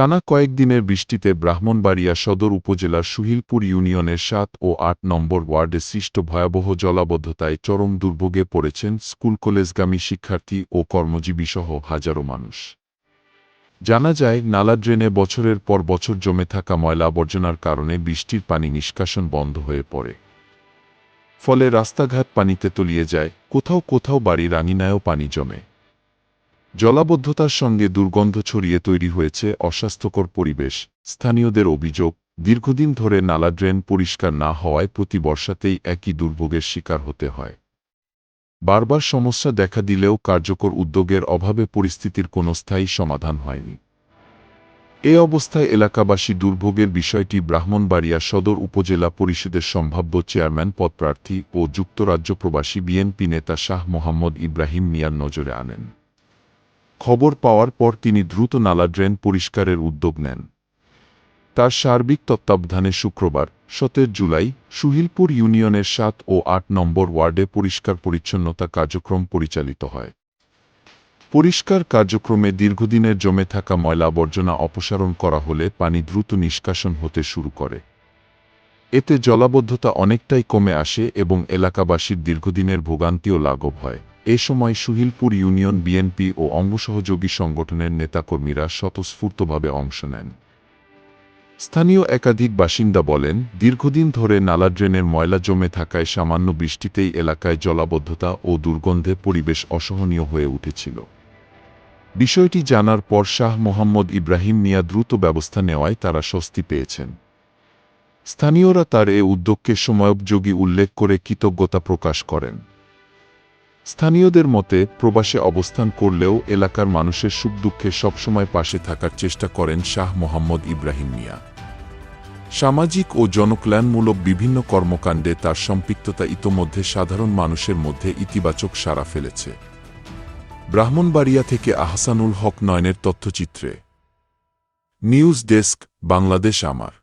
টানা কয়েকদিনের বৃষ্টিতে ব্রাহ্মণবাড়িয়া সদর উপজেলার সুহিলপুর ইউনিয়নের ৭ ও ৮ নম্বর ওয়ার্ডে সৃষ্ট ভয়াবহ জলাবদ্ধতায় চরম দুর্ভোগে পড়েছেন স্কুল কলেজগামী শিক্ষার্থী ও কর্মজীবীসহ হাজারো মানুষ। জানা যায়, নালা ড্রেনে বছরের পর বছর জমে থাকা ময়লা আবর্জনার কারণে বৃষ্টির পানি নিষ্কাশন বন্ধ হয়ে পড়ে। ফলে রাস্তাঘাট পানিতে তলিয়ে যায়, কোথাও কোথাও বাড়ির আঙিনায়ও পানি জমে। জলাবদ্ধতার সঙ্গে দুর্গন্ধ ছড়িয়ে তৈরি হয়েছে অস্বাস্থ্যকর পরিবেশ। স্থানীয়দের অভিযোগ, দীর্ঘদিন ধরে নালা ড্রেন পরিষ্কার না হওয়ায় প্রতি বর্ষাতেই একই দুর্ভোগের শিকার হতে হয়। বারবার সমস্যা দেখা দিলেও কার্যকর উদ্যোগের অভাবে পরিস্থিতির কোনো স্থায়ী সমাধান হয়নি। এ অবস্থায় এলাকাবাসী দুর্ভোগের বিষয়টি ব্রাহ্মণবাড়িয়া সদর উপজেলা পরিষদের সম্ভাব্য চেয়ারম্যান পদপ্রার্থী ও যুক্তরাজ্য প্রবাসী বিএনপি নেতা শাহ মোহাম্মদ ইব্রাহিম মিয়ার নজরে আনেন। খবর পাওয়ার পর তিনি দ্রুত নালা ড্রেন পরিষ্কারের উদ্যোগ নেন। তার সার্বিক তত্ত্বাবধানে শুক্রবার ৭ জুলাই সুহিলপুর ইউনিয়নের ৭ ও ৮ নম্বর ওয়ার্ডে পরিষ্কার পরিচ্ছন্নতা কার্যক্রম পরিচালিত হয়। পরিষ্কার কার্যক্রমে দীর্ঘদিনের জমে থাকা ময়লা আবর্জনা অপসারণ করা হলে পানি দ্রুত নিষ্কাশন হতে শুরু করে। এতে জলাবদ্ধতা অনেকটাই কমে আসে এবং এলাকাবাসীর দীর্ঘদিনের ভোগান্তিও লাঘব হয়। এ সময় সুহিলপুর ইউনিয়ন বিএনপি ও অঙ্গসহযোগী সংগঠনের নেতাকর্মীরা স্বতঃস্ফূর্তভাবে অংশ নেন। স্থানীয় একাধিক বাসিন্দা বলেন, দীর্ঘদিন ধরে নালা ড্রেনের ময়লা জমে থাকায় সামান্য বৃষ্টিতেই এলাকায় জলাবদ্ধতা ও দুর্গন্ধে পরিবেশ অসহনীয় হয়ে উঠেছিল। বিষয়টি জানার পর শাহ মোহাম্মদ ইব্রাহিম মিয়া দ্রুত ব্যবস্থা নেওয়ায় তারা স্বস্তি পেয়েছেন। স্থানীয়রা তার এ উদ্যোগকে সময়োপযোগী উল্লেখ করে কৃতজ্ঞতা প্রকাশ করেন। স্থানীয়দের মতে, প্রবাসে অবস্থান করলেও এলাকার মানুষের সুখ দুঃখে সবসময় পাশে থাকার চেষ্টা করেন শাহ মোহাম্মদ ইব্রাহিম মিয়া। সামাজিক ও জনকল্যাণমূলক বিভিন্ন কর্মকাণ্ডে তার সম্পৃক্ততা ইতোমধ্যে সাধারণ মানুষের মধ্যে ইতিবাচক সাড়া ফেলেছে। ব্রাহ্মণবাড়িয়া থেকে আহসানুল হক নয়নের তথ্যচিত্রে। নিউজ ডেস্ক, বাংলাদেশ আমার।